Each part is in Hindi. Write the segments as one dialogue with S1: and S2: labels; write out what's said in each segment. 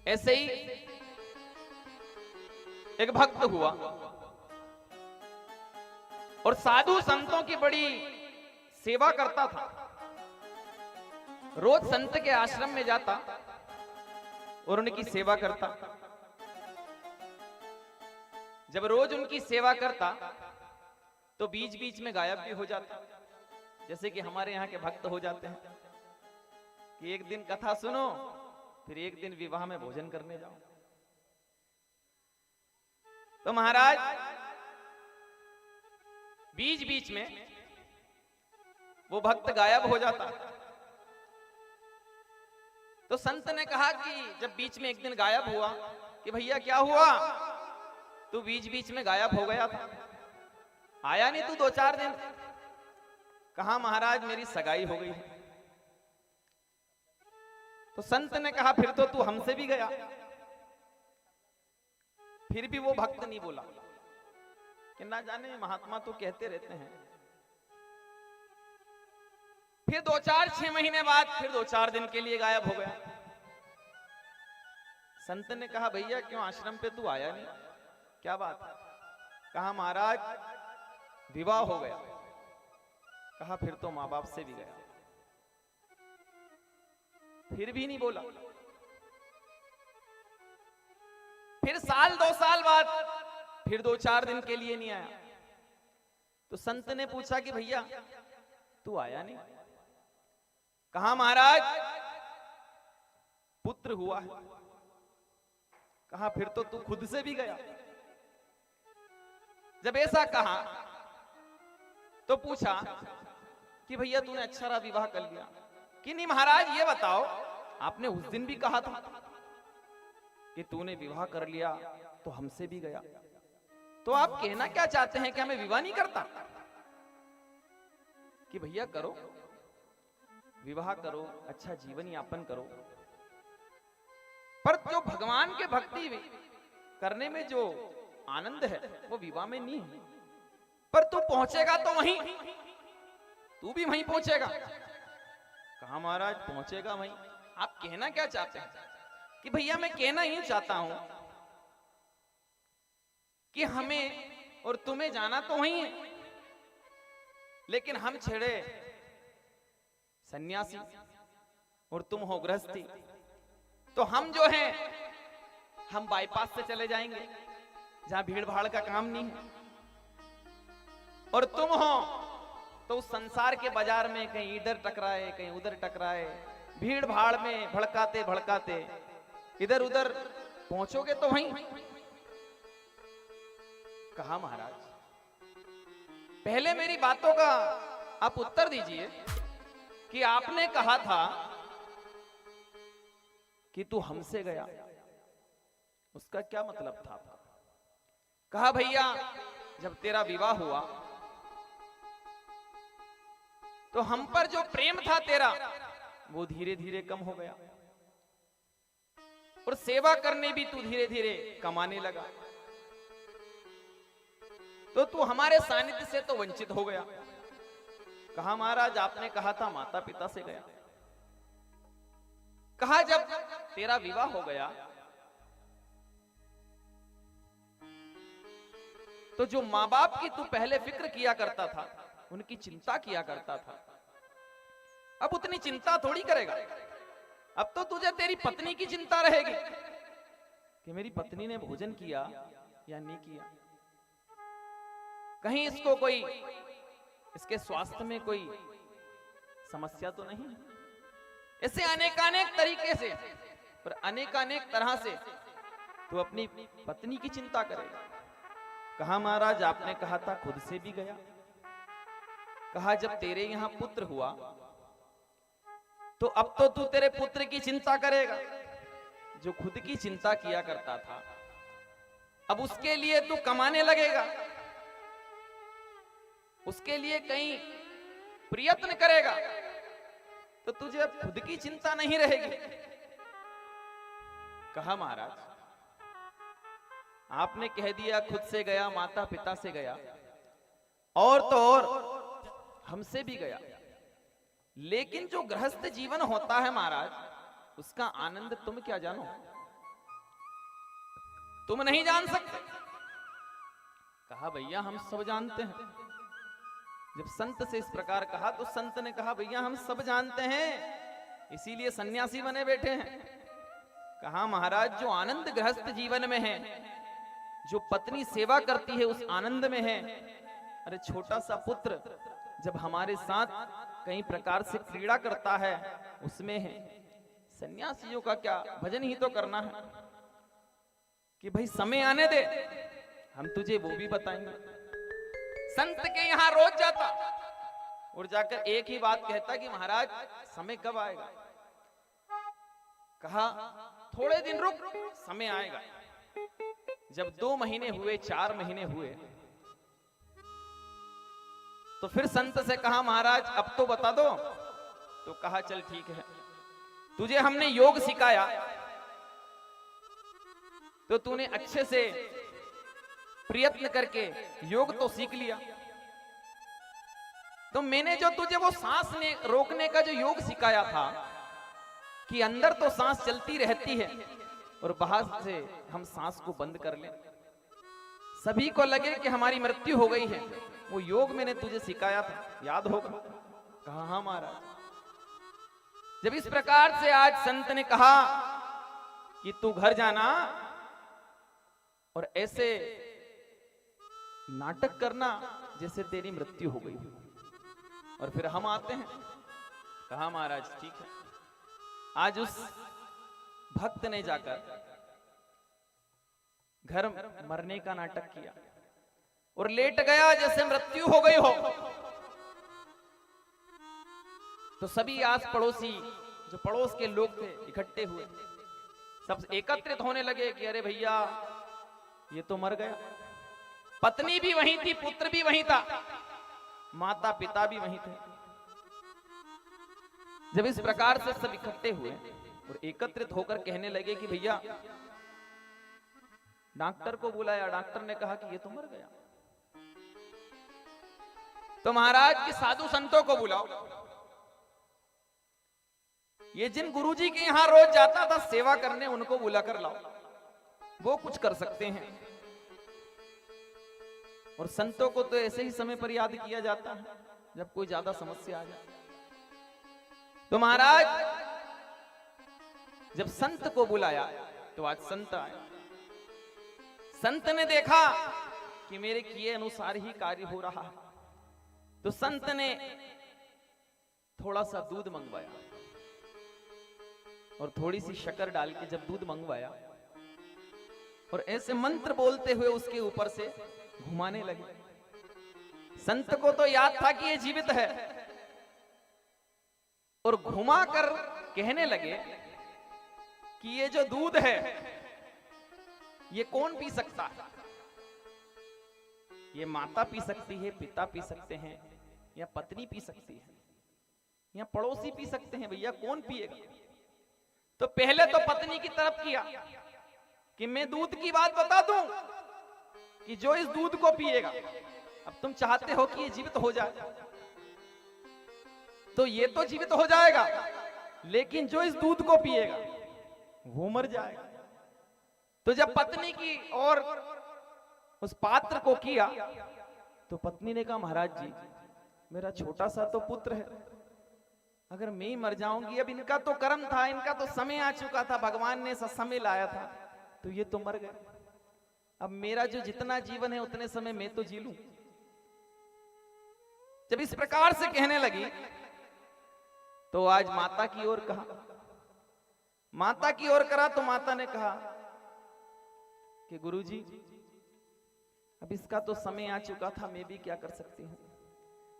S1: ऐसे ही एक भक्त हुआ और साधु संतों की बड़ी सेवा करता था। रोज संत के आश्रम में जाता और उनकी सेवा करता। जब रोज उनकी सेवा करता तो बीच बीच में गायब भी हो जाता, जैसे कि हमारे यहाँ के भक्त हो जाते हैं कि एक दिन कथा सुनो फिर एक दिन विवाह में भोजन करने जाओ। तो महाराज बीच बीच में वो भक्त गायब हो जाता। तो संत ने कहा कि जब बीच में एक दिन गायब हुआ कि भैया क्या हुआ, तू बीच बीच में गायब हो गया था, आया नहीं तू 2-4 दिन। कहा महाराज मेरी सगाई हो गई है। तो संत ने कहा फिर तो तू हमसे भी गया। फिर भी वो भक्त नहीं बोला कि ना जाने महात्मा तो कहते रहते हैं। फिर 2-4-6 महीने बाद फिर 2-4 दिन के लिए गायब हो गया। संत ने कहा भैया क्यों आश्रम पे तू आया नहीं, क्या बात है? कहा महाराज विवाह हो गया। कहा फिर तो मां बाप से भी गया। फिर भी नहीं बोला। फिर 1-2 साल बाद फिर 2-4 दिन के लिए नहीं आया। तो संत ने पूछा कि भैया तू आया नहीं। कहा महाराज पुत्र हुआ है। कहा फिर तो तू खुद से भी गया। जब ऐसा कहा तो पूछा कि भैया तूने अच्छा रहा विवाह कर लिया कि नहीं? महाराज ये बताओ, आपने उस दिन भी कहा था कि तूने विवाह कर लिया तो हमसे भी गया। तो आप कहना क्या चाहते हैं कि हमें विवाह नहीं करता? कि भैया करो, विवाह करो, अच्छा जीवन यापन करो, पर जो भगवान के भक्ति करने में जो आनंद है वो विवाह में नहीं है। पर तू पहुंचेगा तो वहीं, तू भी वहीं पहुंचेगा। कहा महाराज पहुंचेगा वहीं। आप कहना क्या चाहते हैं? कि भैया मैं कहना ही चाहता हूं कि हमें और तुम्हें जाना तो वहीं है, लेकिन हम छेड़े सन्यासी और तुम हो गृहस्थी, तो हम जो है हम बाईपास से चले जाएंगे जहां भीड़ भाड़ का काम नहीं है, और तुम हो तो उस संसार के बाजार में कहीं इधर टकराए कहीं उधर टकराए, भीड़ भाड़ में भड़काते भड़काते इधर उधर पहुंचोगे तो वहीं। कहा महाराज पहले मेरी बातों का आप उत्तर दीजिए कि आपने कहा था कि तू हमसे गया, उसका क्या मतलब था आपका? कहा भैया जब तेरा विवाह हुआ तो हम पर जो प्रेम था तेरा वो धीरे धीरे कम हो गया, और सेवा करने भी तू धीरे धीरे कमाने लगा, तो तू हमारे सानिध्य से तो वंचित हो गया। कहा महाराज आपने कहा था माता पिता से गया। कहा जब तेरा विवाह हो गया तो जो मां बाप की तू पहले फिक्र किया करता था, उनकी चिंता किया करता था, अब उतनी चिंता थोड़ी करेगा। अब तो तुझे तेरी पत्नी की चिंता रहेगी कि मेरी पत्नी ने भोजन किया या नहीं किया, कहीं इसको कोई, इसके स्वास्थ्य में कोई समस्या तो नहीं। ऐसे अनेकानेक तरीके से और अनेकानेक तरह से तू अपनी पत्नी की चिंता करेगा। कहा महाराज आपने कहा था खुद से भी गया। कहा जब तेरे यहां पुत्र हुआ तो अब तो तू तेरे पुत्र की चिंता करेगा। जो खुद की चिंता किया करता था अब उसके लिए तू कमाने लगेगा, उसके लिए कहीं प्रयत्न करेगा, तो तुझे अब खुद की चिंता नहीं रहेगी। कहा महाराज आपने कह दिया खुद से गया, माता पिता से गया, और तो और हमसे भी गया, लेकिन जो गृहस्थ जीवन होता है महाराज उसका आनंद तुम क्या जानो? तुम नहीं जान सकते? कहा भैया हम सब जानते हैं। जब संत से इस प्रकार कहा तो संत ने कहा भैया हम सब जानते हैं, इसीलिए सन्यासी बने बैठे हैं। कहा महाराज जो आनंद गृहस्थ जीवन में है, जो पत्नी सेवा करती है उस आनंद में है। अरे छोटा सा पुत्र जब हमारे साथ कई प्रकार से क्रीड़ा करता है उसमें है। सन्यासियों का क्या, भजन ही तो करना है कि भाई समय आने दे, हम तुझे वो भी बताएंगे। संत के यहां रोज जाता और जाकर एक ही बात कहता कि महाराज समय कब आएगा? कहा थोड़े दिन रुक, समय आएगा। जब 2 महीने हुए, 4 महीने हुए, तो फिर संत से कहा महाराज अब तो बता दो। तो कहा चल ठीक है, तुझे हमने योग सिखाया तो तूने अच्छे से प्रयत्न करके योग तो सीख लिया। तो मैंने जो तुझे वो सांस रोकने का जो योग सिखाया था कि अंदर तो सांस चलती रहती है और बाहर से हम सांस को बंद कर लें, सभी को लगे कि हमारी मृत्यु हो गई है, वो योग मैंने तुझे सिखाया था, याद होगा? कहा हाँ महाराज। जब इस प्रकार से आज संत ने कहा कि तू घर जाना और ऐसे नाटक करना जैसे तेरी मृत्यु हो गई, और फिर हम आते हैं। कहा महाराज ठीक है। आज उस भक्त ने जाकर घर मरने का नाटक किया और लेट गया जैसे मृत्यु हो गई हो। तो सभी आस पड़ोसी जो पड़ोस के लोग थे इकट्ठे हुए, सब एकत्रित होने लगे कि अरे भैया ये तो मर गया। पत्नी भी वहीं थी, पुत्र भी वहीं था, माता पिता भी वहीं थे। जब इस प्रकार से सब इकट्ठे हुए और एकत्रित होकर कहने लगे कि भैया डॉक्टर को बुलाया, डॉक्टर ने कहा कि ये तो मर गया। तो महाराज के साधु संतों को बुलाओ, ये जिन गुरुजी के यहां रोज जाता था सेवा करने उनको बुलाकर लाओ, वो कुछ कर सकते हैं। और संतों को तो ऐसे ही समय पर याद किया जाता है जब कोई ज्यादा समस्या आ जाए। तो महाराज जब संत को बुलाया तो आज संत आए। संत ने देखा कि मेरे किए अनुसार ही कार्य हो रहा है, तो संत ने थोड़ा सा दूध मंगवाया और थोड़ी सी शक्कर डाल के जब दूध मंगवाया और ऐसे मंत्र बोलते हुए उसके ऊपर से घुमाने लगे। संत को तो याद था कि ये जीवित है और घुमा कर कहने लगे कि ये जो दूध है ये कौन पी सकता है? ये माता पी सकती है, पिता पी सकते हैं, या पत्नी पी सकती है, या पड़ोसी पी सकते हैं, भैया कौन पिएगा? तो पहले तो पत्नी की तरफ किया कि मैं दूध की बात बता दूं कि जो इस दूध को पिएगा, अब तुम चाहते हो कि ये जीवित हो जाए, तो ये तो जीवित हो जाएगा, लेकिन जो इस दूध को पिएगा वो मर जाएगा। तो जब पत्नी की और उस पात्र को किया तो पत्नी ने कहा महाराज जी मेरा छोटा सा तो पुत्र है, अगर मैं ही मर जाऊंगी, अब इनका तो कर्म था, इनका तो समय आ चुका था, भगवान ने समय लाया था, तो ये तो मर गए। अब मेरा जो जितना जीवन है उतने समय मैं तो जी लूं। जब इस प्रकार से कहने लगी तो आज माता की ओर कहा, माता की ओर करा तो माता ने कहा कि गुरुजी अब इसका तो समय आ चुका था, मैं भी क्या कर सकती हूँ?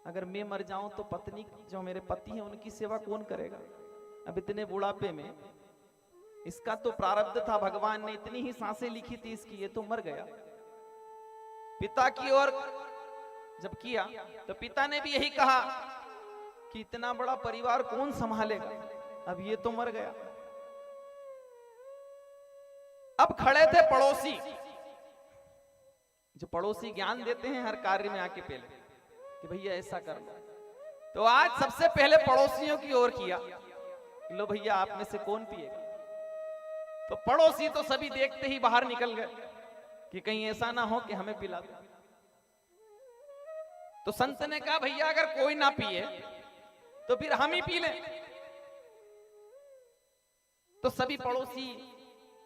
S1: अगर मैं मर जाऊं तो पत्नी जो मेरे पति हैं उनकी सेवा कौन करेगा? अब इतने बुढ़ापे में इसका तो प्रारब्ध था, भगवान ने इतनी ही सांसें लिखी थी इसकी, ये तो मर गया। पिता की ओर जब किया तो पिता ने भी यही कहा कि इतना बड़ा परिवार कौन संभालेगा, अब ये तो मर गया। अब खड़े थे पड़ोसी, जो पड़ोसी ज्ञान देते हैं हर कार्य में आके पहले कि भैया ऐसा कर लो। तो आज सबसे पहले पड़ोसियों की ओर किया, लो भैया आप में से कौन पिएगा? तो पड़ोसी तो सभी देखते ही बाहर निकल गए कि कहीं ऐसा ना हो कि हमें पिला दो। तो संत ने कहा भैया अगर कोई ना पिए तो फिर हम ही पी लें। तो सभी पड़ोसी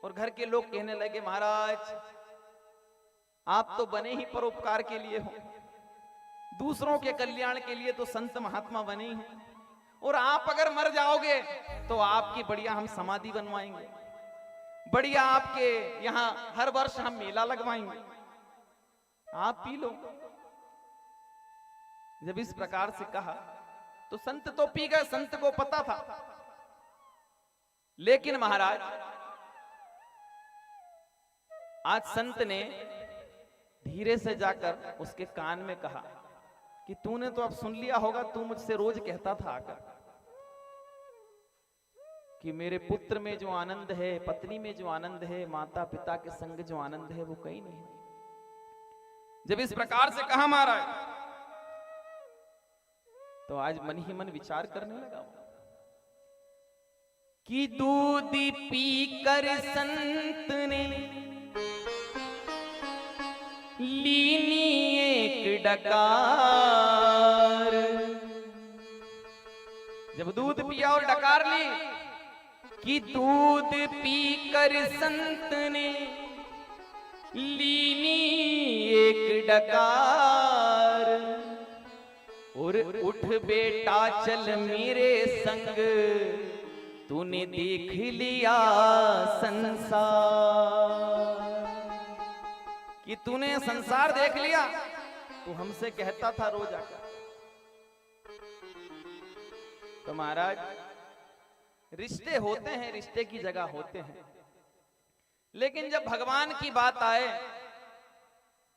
S1: और घर के लोग कहने लगे महाराज आप तो बने ही परोपकार के लिए हो, दूसरों के कल्याण के लिए तो संत महात्मा बने ही हैं। और आप अगर मर जाओगे तो आपकी बढ़िया हम समाधि बनवाएंगे, बढ़िया आपके यहां हर वर्ष हम मेला लगवाएंगे, आप पी लो। जब इस प्रकार से कहा तो संत तो पी गए, संत को पता था। लेकिन महाराज आज संत ने धीरे से जाकर उसके कान में कहा कि तूने तो अब सुन लिया होगा, तू मुझसे रोज कहता था आकर कि मेरे पुत्र में जो आनंद है, पत्नी में जो आनंद है, माता पिता के संग जो आनंद है वो कहीं नहीं है। जब इस प्रकार से कहा महाराज तो आज मन ही मन विचार करने लगा कि दूध पी कर संत ने लीनी एक डकार। जब दूध पिया और डकार ली कि दूध पी कर संत ने लीनी एक डकार, और उठ बेटा चल मेरे संग तूने देख लिया संसार। कि तूने संसार देख लिया, तू हमसे कहता था रोज आकर। तो महाराज रिश्ते होते हैं, रिश्ते की जगह होते हैं, लेकिन जब भगवान की बात आए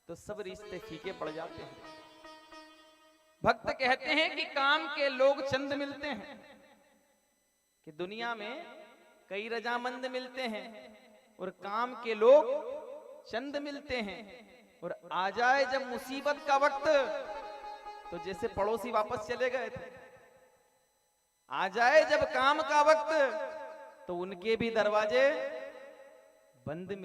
S1: तो सब रिश्ते फीके पड़ जाते हैं। भक्त कहते हैं कि काम के लोग चंद मिलते हैं, कि दुनिया में कई रजामंद मिलते हैं और काम के लोग चंद मिलते हैं। और आ जाए जब मुसीबत का वक्त तो जैसे पड़ोसी वापस चले गए थे, आ जाए जब काम का वक्त तो उनके भी दरवाजे बंद मिलते